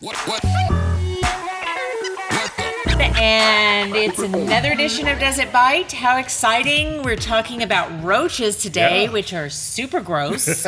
And it's another edition of Does It Bite? How exciting. We're talking about roaches today, which are super gross.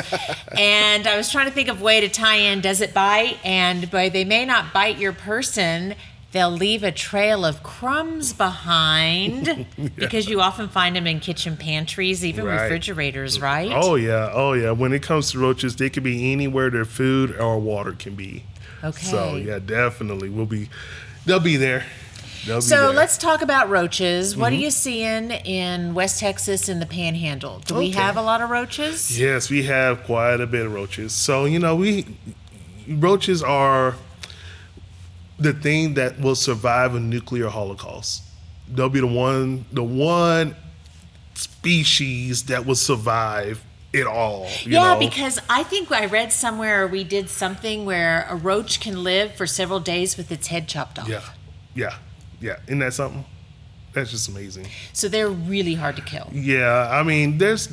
And I was trying to think of a way to tie in Does It Bite? And boy, they may not bite your person. They'll leave a trail of crumbs behind because you often find them in kitchen pantries, even refrigerators, right? Oh, yeah. When it comes to roaches, they can be anywhere their food or water can be. Okay. So, yeah, definitely. They'll be there. So let's talk about roaches. What are you seeing in West Texas in the Panhandle? Do we have a lot of roaches? Yes, we have quite a bit of roaches. So, roaches are the thing that will survive a nuclear holocaust. They'll be the one species that will survive it all. You know? Because I think I read somewhere, or we did something where a roach can live for several days with its head chopped off. Yeah. Isn't that something? That's just amazing. So they're really hard to kill. Yeah, I mean, there's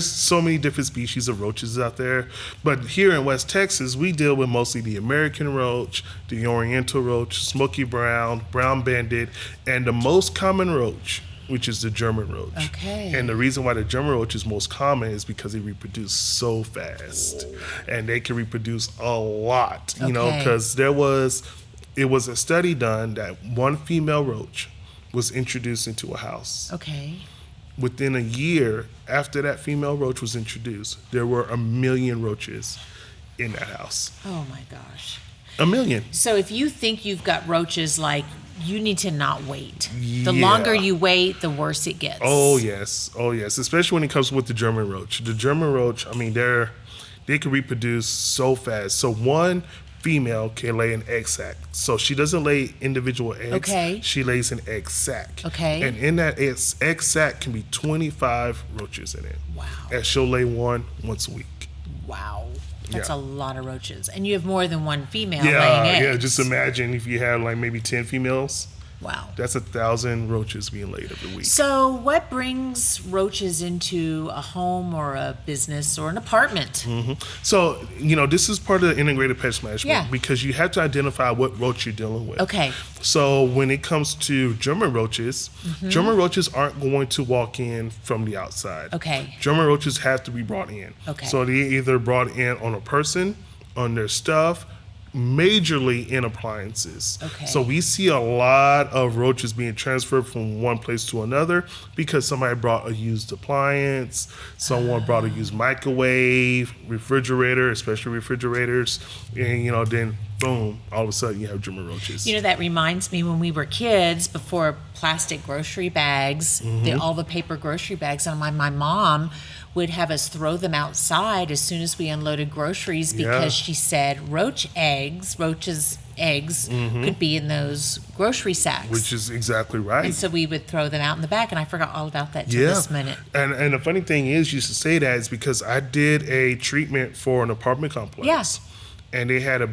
so many different species of roaches out there, but here in West Texas, we deal with mostly the American roach, the Oriental roach, smoky brown, brown banded, and the most common roach, which is the German roach. Okay. And the reason why the German roach is most common is because they reproduce so fast, and they can reproduce a lot. Because it was a study done that one female roach was introduced into a house. Okay. Within a year after that female roach was introduced, there were 1 million roaches in that house. Oh my gosh. 1 million. So if you think you've got roaches, you need to not wait. The longer you wait, the worse it gets. Oh yes. Especially when it comes with the German roach. The German roach, I mean, they can reproduce so fast. So one female can lay an egg sac. So she doesn't lay individual eggs. Okay. She lays an egg sac. Okay. And in that egg sac can be 25 roaches in it. Wow. And she'll lay one once a week. Wow. That's a lot of roaches. And you have more than one female laying eggs. Yeah, just imagine if you had maybe 10 females. Wow. That's 1,000 roaches being laid every week. So what brings roaches into a home or a business or an apartment? Mm-hmm. So, this is part of the integrated pest management because you have to identify what roach you're dealing with. Okay. So when it comes to German roaches, German roaches aren't going to walk in from the outside. Okay. German roaches have to be brought in. Okay. So they either brought in on a person, on their stuff, majorly in appliances. Okay. So we see a lot of roaches being transferred from one place to another because somebody brought a used appliance, someone brought a used microwave, refrigerator, especially refrigerators, and then boom, all of a sudden you have German roaches. That reminds me when we were kids, before plastic grocery bags, all the paper grocery bags, and my mom would have us throw them outside as soon as we unloaded groceries because she said roaches' eggs could be in those grocery sacks. Which is exactly right. And so we would throw them out in the back, and I forgot all about that till this minute. And the funny thing is, you should say that is because I did a treatment for an apartment complex. Yes. And they had a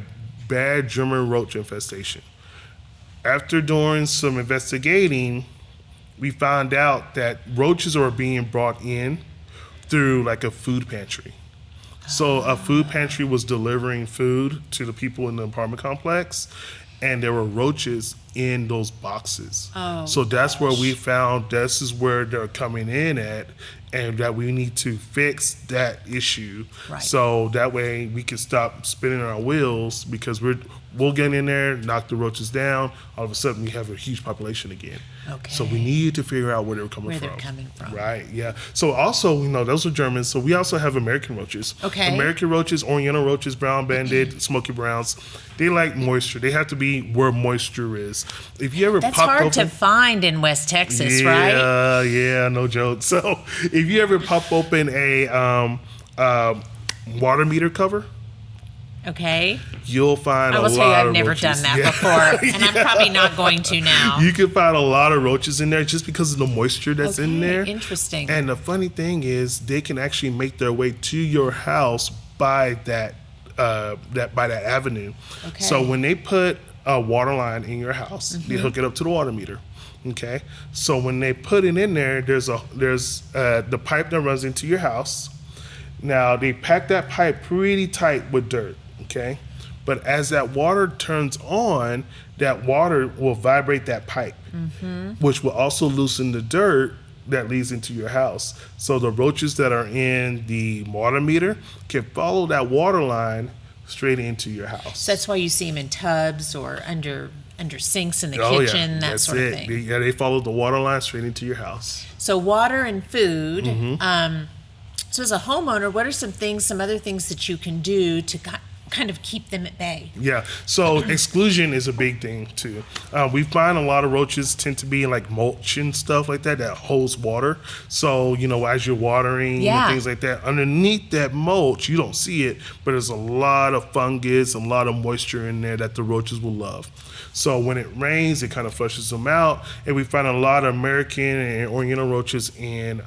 bad German roach infestation. After doing some investigating, we found out that roaches are being brought in through a food pantry. So a food pantry was delivering food to the people in the apartment complex, and there were roaches in those boxes. So that's where we found this is where they're coming in at, and that we need to fix that issue. Right. So that way we can stop spinning our wheels because we'll get in there, knock the roaches down. All of a sudden we have a huge population again. Okay. So we need to figure out where they're coming from. Right, yeah. So also, those are Germans. So we also have American roaches. Okay. American roaches, Oriental roaches, brown banded, smoky browns. They like moisture. They have to be where moisture is. If you ever That's popped hard open, to find in West Texas, right? Yeah, no joke. So if you ever pop open a water meter cover, okay, you'll find I will a tell you, lot I've of never roaches. done that before, and I'm probably not going to now. You can find a lot of roaches in there just because of the moisture that's in there. Interesting. And the funny thing is, they can actually make their way to your house by that avenue. Okay. So when they put a water line in your house, they hook it up to the water meter. Okay. So when they put it in there, there's the pipe that runs into your house. Now they pack that pipe pretty tight with dirt. Okay. But as that water turns on, that water will vibrate that pipe, which will also loosen the dirt that leads into your house. So the roaches that are in the water meter can follow that water line straight into your house. So that's why you see them in tubs or under sinks in the Oh, kitchen, yeah, that that's sort of it. thing. They follow the water line straight into your house. So water and food. So as a homeowner, what are some other things that you can do to kind of keep them at bay? Yeah, so exclusion is a big thing too. We find a lot of roaches tend to be in like mulch and stuff like that holds water. So, as you're watering and things like that, underneath that mulch, you don't see it, but there's a lot of fungus, a lot of moisture in there that the roaches will love. So when it rains, it kind of flushes them out. And we find a lot of American and Oriental roaches in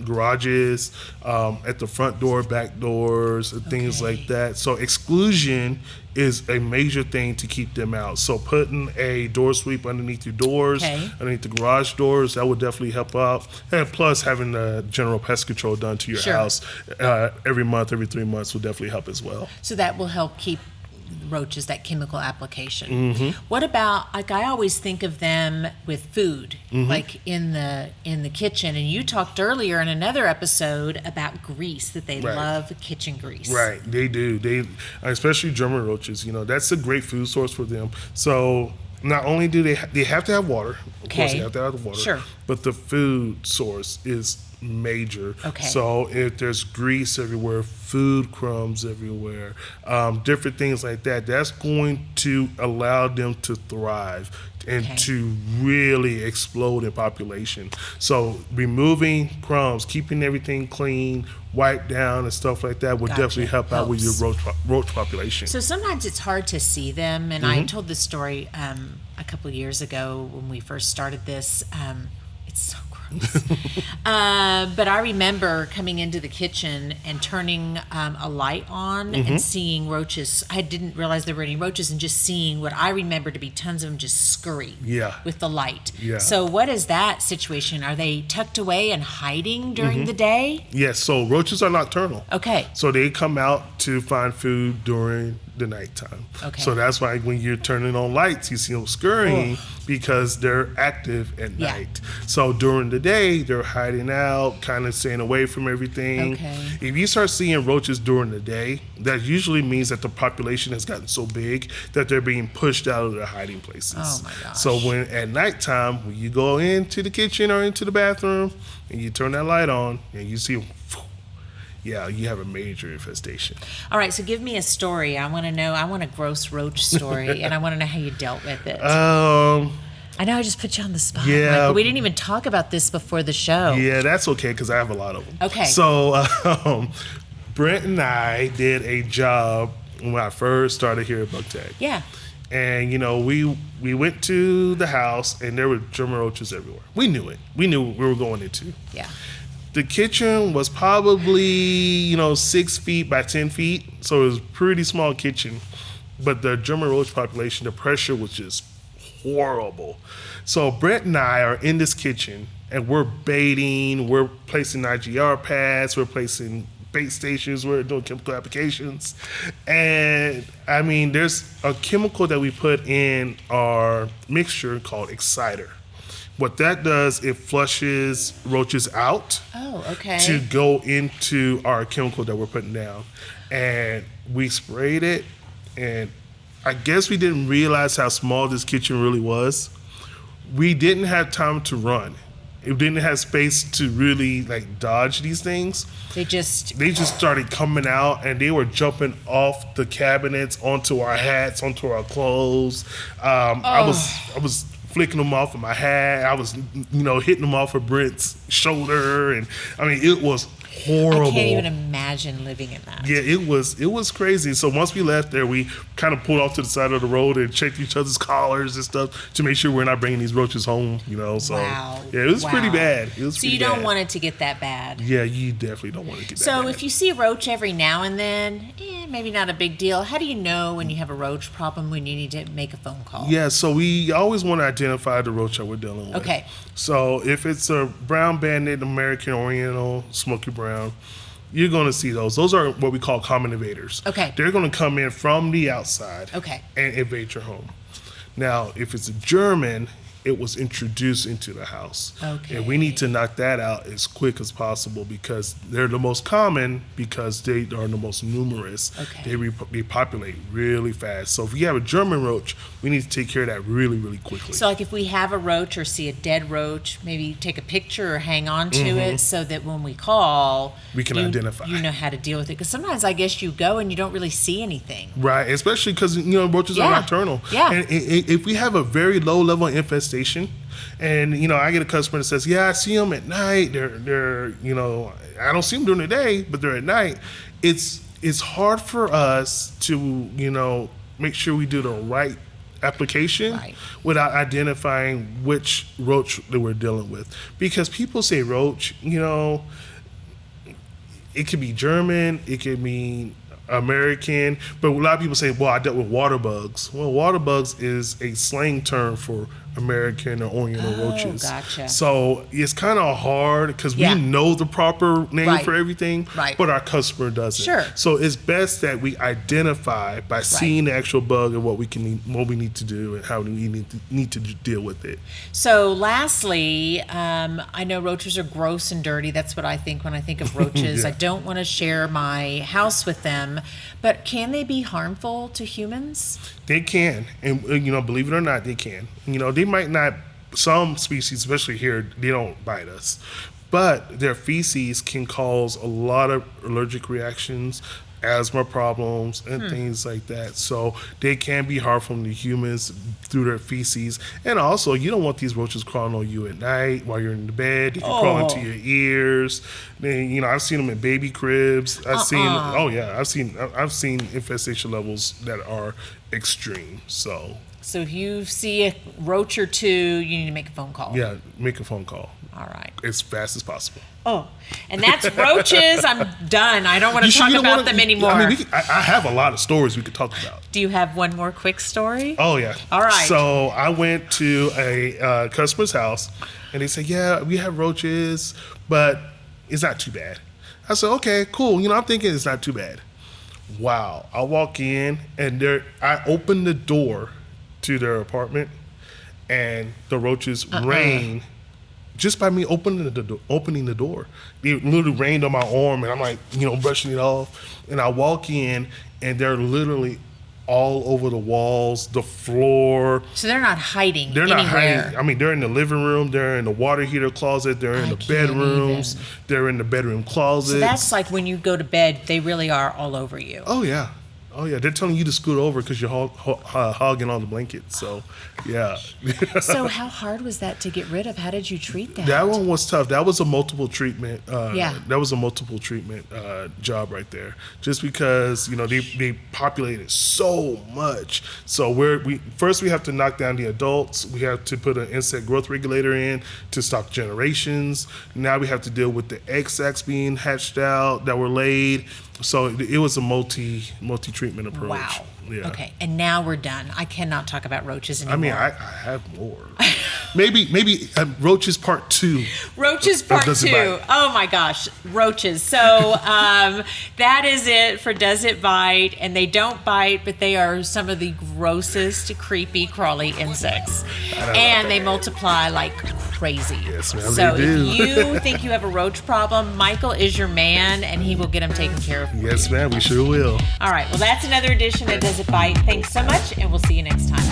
garages, at the front door, back doors, and things like that. So exclusion is a major thing to keep them out. So putting a door sweep underneath your doors, underneath the garage doors, that would definitely help out. And plus having the general pest control done to your house every month, every 3 months will definitely help as well. So that will help keep roaches, that chemical application. What about, like, I always think of them with food, like in the kitchen. And you talked earlier in another episode about grease, that they love kitchen grease. Right, they do. They, especially German roaches. That's a great food source for them. So not only do they have to have water, of course they have to have the water, but the food source is major. So if there's grease everywhere, food crumbs everywhere, different things like that, that's going to allow them to thrive and to really explode in population. So removing crumbs, keeping everything clean, wiped down and stuff like that would definitely help out with your roach population. So sometimes it's hard to see them, and I told this story a couple of years ago when we first started this. It's so gross. But I remember coming into the kitchen and turning a light on and seeing roaches. I didn't realize there were any roaches, and just seeing what I remember to be tons of them just scurry with the light. So what is that situation? Are they tucked away and hiding during the day? Yes, so roaches are nocturnal. So they come out to find food during the nighttime. So that's why when you're turning on lights, you see them scurrying because they're active at night. So during the day, they're hiding out, kind of staying away from everything. If you start seeing roaches during the day, that usually means that the population has gotten so big that they're being pushed out of their hiding places. Oh my gosh. So when at nighttime, when you go into the kitchen or into the bathroom and you turn that light on and you see them, you have a major infestation. All right, so give me a story. I want to know. I want a gross roach story, and I want to know how you dealt with it. I know I just put you on the spot. But we didn't even talk about this before the show. Yeah, that's okay because I have a lot of them. So Brent and I did a job when I first started here at Bucktech. And we went to the house and there were German roaches everywhere. We knew it. We knew what we were going into. The kitchen was probably 6 feet by 10 feet, so it was a pretty small kitchen. But the German roach population, the pressure was just horrible. So Brett and I are in this kitchen and we're baiting, we're placing IGR pads, we're placing bait stations, we're doing chemical applications. And I mean, there's a chemical that we put in our mixture called Exciter. What that does, it flushes roaches out to go into our chemical that we're putting down. And we sprayed it, and I guess we didn't realize how small this kitchen really was. We didn't have time to run. It didn't have space to really dodge these things. They just started coming out, and they were jumping off the cabinets onto our hats, onto our clothes. I was flicking them off of my hat. I was, hitting them off of Brent's shoulder, and I mean, it was horrible. I can't even imagine living in that. Yeah, it was crazy. So once we left there, we kind of pulled off to the side of the road and checked each other's collars and stuff to make sure we're not bringing these roaches home. So yeah, it was pretty bad. So you don't want it to get that bad. Yeah, you definitely don't want it to get that bad. So if you see a roach every now and then, maybe not a big deal. How do you know when you have a roach problem, when you need to make a phone call? Yeah, so we always want to identify the roach that we're dealing with. So if it's a brown banded American Oriental, smoky brown, you're going to see those. Those are what we call common invaders. Okay. They're going to come in from the outside Okay. and invade your home. Now, if it's a German, it was introduced into the house. Okay. And we need to knock that out as quick as possible because they're the most common because they are the most numerous. Okay. They populate really fast. So if we have a German roach, we need to take care of that really, really quickly. So like if we have a roach or see a dead roach, maybe take a picture or hang on to it so that when we call, We can identify. You know how to deal with it. Because sometimes I guess you go and you don't really see anything. Right, especially because roaches are nocturnal. Yeah. And if we have a very low level of infestation, and I get a customer that says, "Yeah, I see them at night. They're I don't see them during the day, but they're at night." It's hard for us to make sure we do the right application without identifying which roach that we're dealing with, because people say roach, it could be German, it could be American, but a lot of people say, well, I dealt with water bugs. Well, water bugs is a slang term for American or Oriental roaches. Gotcha. So it's kind of hard because we know the proper name for everything, but our customer doesn't. Sure. So it's best that we identify by seeing the actual bug and what we need to do and how we need to deal with it. So lastly, I know roaches are gross and dirty. That's what I think when I think of roaches. I don't want to share my house with them, but can they be harmful to humans? They can, and believe it or not, they can. They might not. Some species, especially here, they don't bite us, but their feces can cause a lot of allergic reactions, asthma problems, and things like that. So they can be harmful to humans through their feces. And also, you don't want these roaches crawling on you at night while you're in the bed. They can crawl into your ears. Then, I've seen them in baby cribs. I've seen infestation levels that are extreme. So if you see a roach or two, you need to make a phone call. Yeah, make a phone call. All right. As fast as possible. Oh, and that's roaches. I'm done. I don't want to talk about them anymore. I have a lot of stories we could talk about. Do you have one more quick story? Oh, yeah. All right. So I went to a customer's house, and they said, yeah, we have roaches, but it's not too bad. I said, okay, cool. I'm thinking it's not too bad. Wow. I walk in, and I open the door to their apartment, and the roaches rain just by me opening the door. It literally rained on my arm, and I'm like, brushing it off. And I walk in, and they're literally all over the walls, the floor. So they're not hiding They're not anywhere. hiding. I mean, they're in the living room. They're in the water heater closet. They're in the bedrooms. They're in the bedroom closets. So that's like when you go to bed, they really are all over you. Oh, yeah. Oh, yeah. They're telling you to scoot over because you're hogging all the blankets. So, yeah. So how hard was that to get rid of? How did you treat that? That one was tough. That was a multiple treatment. That was a multiple treatment job right there. Just because, they populated so much. So we have to knock down the adults. We have to put an insect growth regulator in to stop generations. Now we have to deal with the egg sacs being hatched out that were laid. So it was a multi-treatment approach. Wow. Yeah. Okay, and now we're done. I cannot talk about roaches anymore. I mean, I have more. maybe roaches part 2. Roaches part 2. Oh my gosh, roaches. So that is it for Does It Bite? And they don't bite, but they are some of the grossest, creepy, crawly insects. And they multiply like crazy. Yes, ma'am, so they do. if you think you have a roach problem, Michael is your man, and he will get them taken care of. Yes, ma'am, we sure will. All right, well, that's another edition of Does It Bite? Thanks so much, and we'll see you next time.